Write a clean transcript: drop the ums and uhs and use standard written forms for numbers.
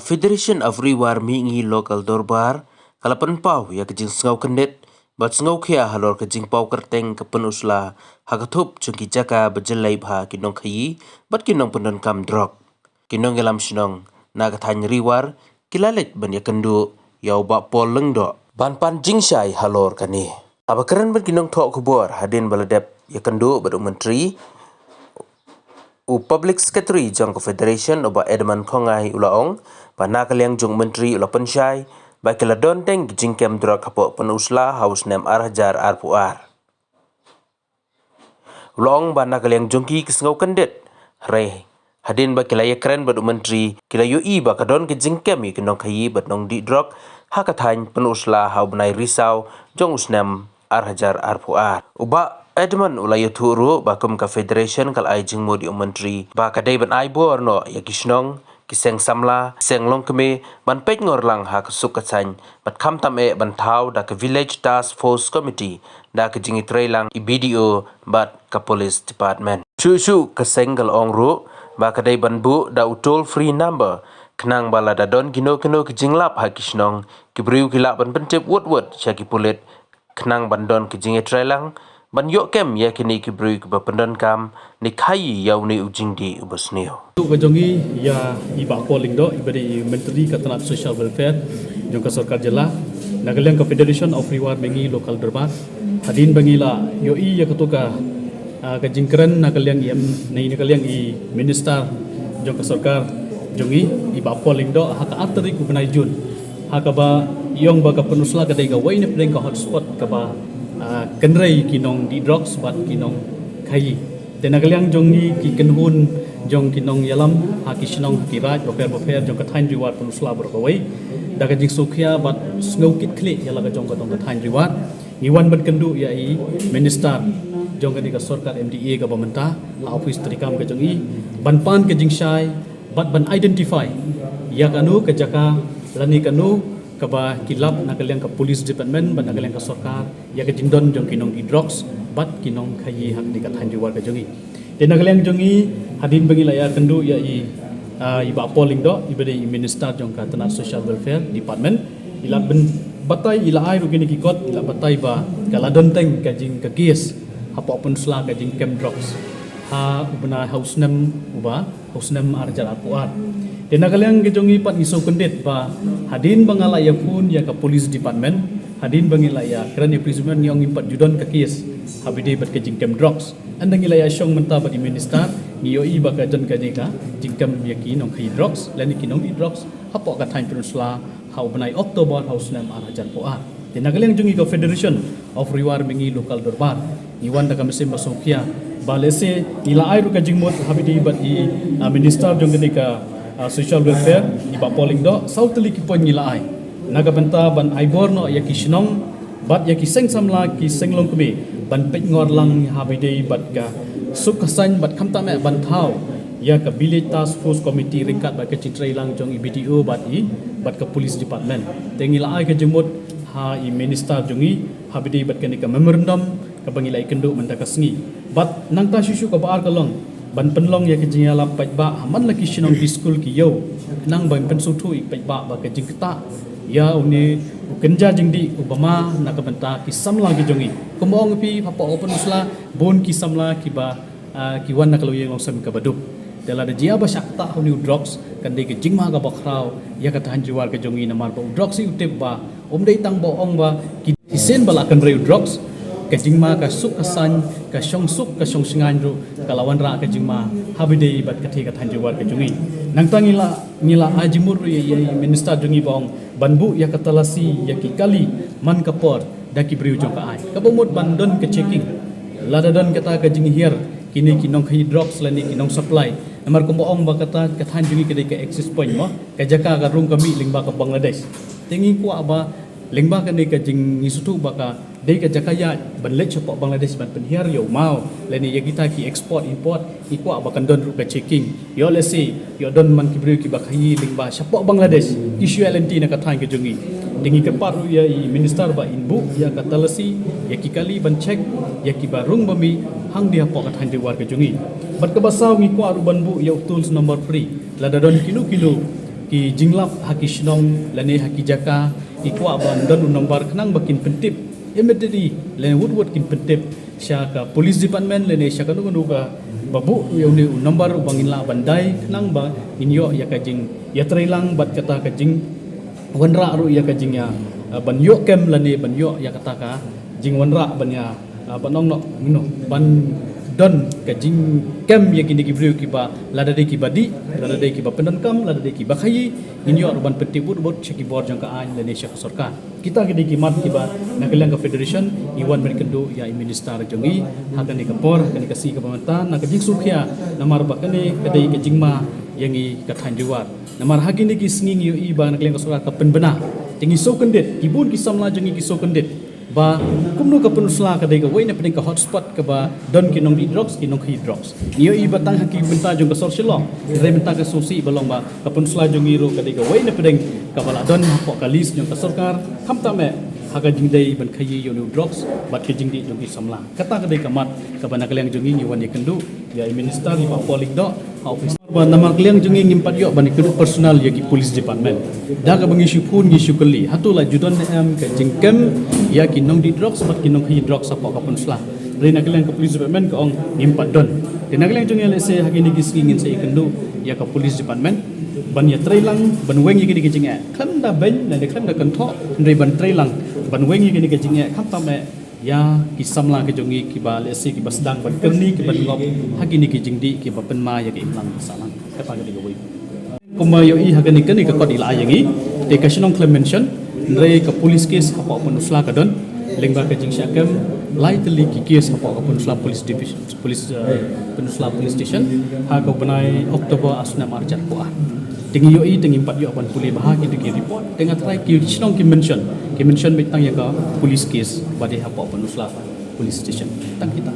Federation of Rewar mingi local dorbar kalapan pau ya kejing sengau kendet bat sengau kia halor kejing pau kerteng kepenusla hakatup cungki jaka berjelai bha kinong khayi bat kinong pendon kam drok kinong gelam sinong na katany Rewar kilalet ban ya kendu yau ba pol lengdo ban pan jingshai halor kani abakaran ban kinong tok kubor hadin baladep ya kendu badu menteri Public Secretary Jong Confederation oba Edmund Kongai ulaong panakaliang jong menteri ula pensyai bakila donteng jingkem drak kapo penusla haus nem arhajar arpuar ulaong panakaliang jongki kesengau kendet re hadin bakila ya keren badu menteri kila yui bakadon ke jingkem yi kenong khayi batnong di drak hakathain penusla hau benai risau jong usnem arhajar arpuar uba Edmund ulai turu bakum ka federation kal ai jingmo di menteri ba kadai ban ai bor no ya kisnong kiseng samla seng long keme ban pet ngor lang ha kasuk kasany bat kham tam e ban thau da ka village task force committee da ka jingi trailang i BDO bat ka police department chu ka sengal ong ru ba kadai ban bu da toll free number kenang bala da don gino ke jinglap ha kisnong kibriu kilap ban pentep wot chaki pulit kenang bandon ke jingi trailang ban yok kem ya kini kibrui ke pendon kam ni khai yau ni ujing di ubasneo tu kajongi ya iba calling do ibadi menteri katanat social welfare jong ka sarkar jela nagaliang ka federation of reward mengi local derbat hadin bangila yo i ya katuka ka jingkran nagaliang yam nei nagaliang i minister jong ka sarkar jongi iba calling do haka atri ku benai jun haka ba yong ba ka penusla ka dai ga waine preng ka hotspot ka ba kenrai kinong di drugs bat kinong khai tenagaliang jongi ki kenhun jong kinong yalam ha kisnong kiraj bofer jong kathain reward penusla berkawai daga jing sukhya bat sngo kit kle yala ga jong katong kathain reward niwan ban kendu ya i minister jong ka sarkar MDA ka bamenta office trikam ka jongi ban pan ka jing shai bat ban identify ya kanu ka jaka lani kanu kaba kilap nagaliang ka police department ban nagaliang ka sarkar ya ka jingdon jong kinong di drugs bat kinong khayi hak di kathain reward ka jongi de nagaliang jongi hadin bangila ya kendu ya iba polling do ibade minister jong ka tanat social welfare department ila ben batai ila ai rugini kikot ila batai ba kala donteng ka jing ka case hapo penusla ka jing kem drugs ha ubna house nem arjar apuat de nagaliang gejongi pat iso kendet ba hadin bangala ya pun ya ka police department hadin bangila ya kerana imprisonment yang impat judon ka case habide bat ka jingkem drugs andang ila ya syong menta ba di minister niyo iba ka jon ka jika jingkem yaki nong khai drugs lani kinong di drugs hapo ka thain penusla hau benai Oktober haus nam arajan poa de nagaliang jongi ka federation of reward mengi local dorbar iwan da ka mesim basokia balese ila ai ru ka jingmot habide bat i minister jong ka social welfare iba polling do sautli ki pon nila ai naga benta ban aibor no ya kisnong bat ya kiseng samla ki senglong kebe ban pet ngor lang habide bat ka sukasan bat khamta me ban thau ya ka village task force committee ringkat bat ka citrai lang jong BDO bat ka police department tengila ai ka jemut ha i minister jongi habide bat ka ni ka memorandum ka bangila ikendu mendaka sengi bat nang ta susu ka baar ka long ban penlong ya ke jingala pai ba haman laki sinong di school ki yo nang ban pen sutu ik pai ba ka jing kita ya uni kenja jing di ubama nak benta ki samla ki jongi komong pi papa open usla bon ki samla ki ba ki wan nak lo yang longsam ka badu dala de jia ba sakta uni drugs kan de ki jingma ka bakrau ya ka tahan jiwar ka jongi namar ba drugs i utep ba dei tang bo ong ba ki sen bala kan re drugs ka jingma ka suk kasan ka syong suk ka syong singan ru kalawan ra ka jingma habide bat ka the ka than jiwar ka jungi nang tangila ngila ajimur ya minister jungi bong banbu ya katalasi ya ki kali man kapor daki briu jong ka ai ka bomot bandon ka checking ladadon kata ka jingi hier kini kinong khai drops lani kinong supply namar ko boong ba kata ka than jungi ka access point mo ka jaka ka rung kami lingba ka Bangladesh tingi ko aba lingba ka ni ka jing isutu baka dei ka jakaya banlet chapo Bangladesh ban penhiar yo mau leni ya kita ki export import iko abakan don ka checking yo lesi yo don man ki bri ki bakhi lingba chapo Bangladesh issue LNT na ka thain ka jungi dingi ka paru ya minister ba inbu ya ka talasi ya ki kali ban check ya ki barung bami hang dia po ka thain war ka jungi bat ka basaw ngi ko aru banbu ya tools number 3 lada don kilo ki jinglap haki shnong lane haki jaka ikwa ban dan nomor kenang bakin pentip immediately lane wood kin pentip syaka police department lane syaka nu ka babu yang ni nomor bangin la bandai kenang ba inyo ya kajing ya trailang bat kata kajing wanra ru ya kajing ya ban yo kem lane ban yo ya kata ka jing wanra ban ya banong no ngino ban don kajing kem ya kini kibru kiba lada de kibadi lada de kiba pendan kam lada de kiba khayi inyo ban pentibut bot cheki bor jang ka an lane syaka sarkar kita gede kimat kiba nagalang ka federation iwan merkendo ya minister jongi hagan ni kapor kani kasi ka pamatan na kajing sukhya namar bakane kadai kajing ma yangi kathan juwar namar hagi ni kisnging yo iba nagalang ka sarkar ka penbena tingi so kendet kibun kisamla jongi kiso kendet ba kumno ka penusla ka dai ka wai na pedeng ka hotspot ka ba don kinong di drugs kinong hi drugs niyo iba tang haki benta jong ka social re benta ka susi balong ba ka penusla jong iro ka dai ka wai na pedeng ka bala don po ka lis jong ka sarkar kham ta me haga jing dai ban khayi yo new drugs bat ke jing di jong ki samla kata ka dai ka mat ka bana kaleng jong ni wan ye kendu ya minister di pa polik do office ba nama kaleng jong ngim pat yo ban kendu personal ya ki police department da ka bangi syupun gi syukali hatula judon am ka jingkem ya kinong di drugs bat kinong hi drugs apa ka pensla rena keleng ka police department ka ong ngimpat don rena keleng jong ele se hagini gisingin se ikendu ya ka police department ban ya trailang ban wengi gini gijing klam da ben na de klam da kanto ndre ban trailang ban wengi gini gijing kham ta me ya kisamla ke jongi ki ba le se ki basdang ban kerni ki ban ngop hagini gijing di ki ba pen ma ya ki imlang salang kata ga de goi kuma yo i hagani kani ka kod ila yangi te ka shinong claim mention ndre ka police case apa penusla ka don lengba ka jing syakam lightly ki case apa penusla police division police penusla police station ha ka benai Oktober asna marjat ko tingi yo i tingi pat yo ban puli bahagi de ki report tenga try ki shinong ki mention bitang ya ka police case bade apa penusla police station tang kita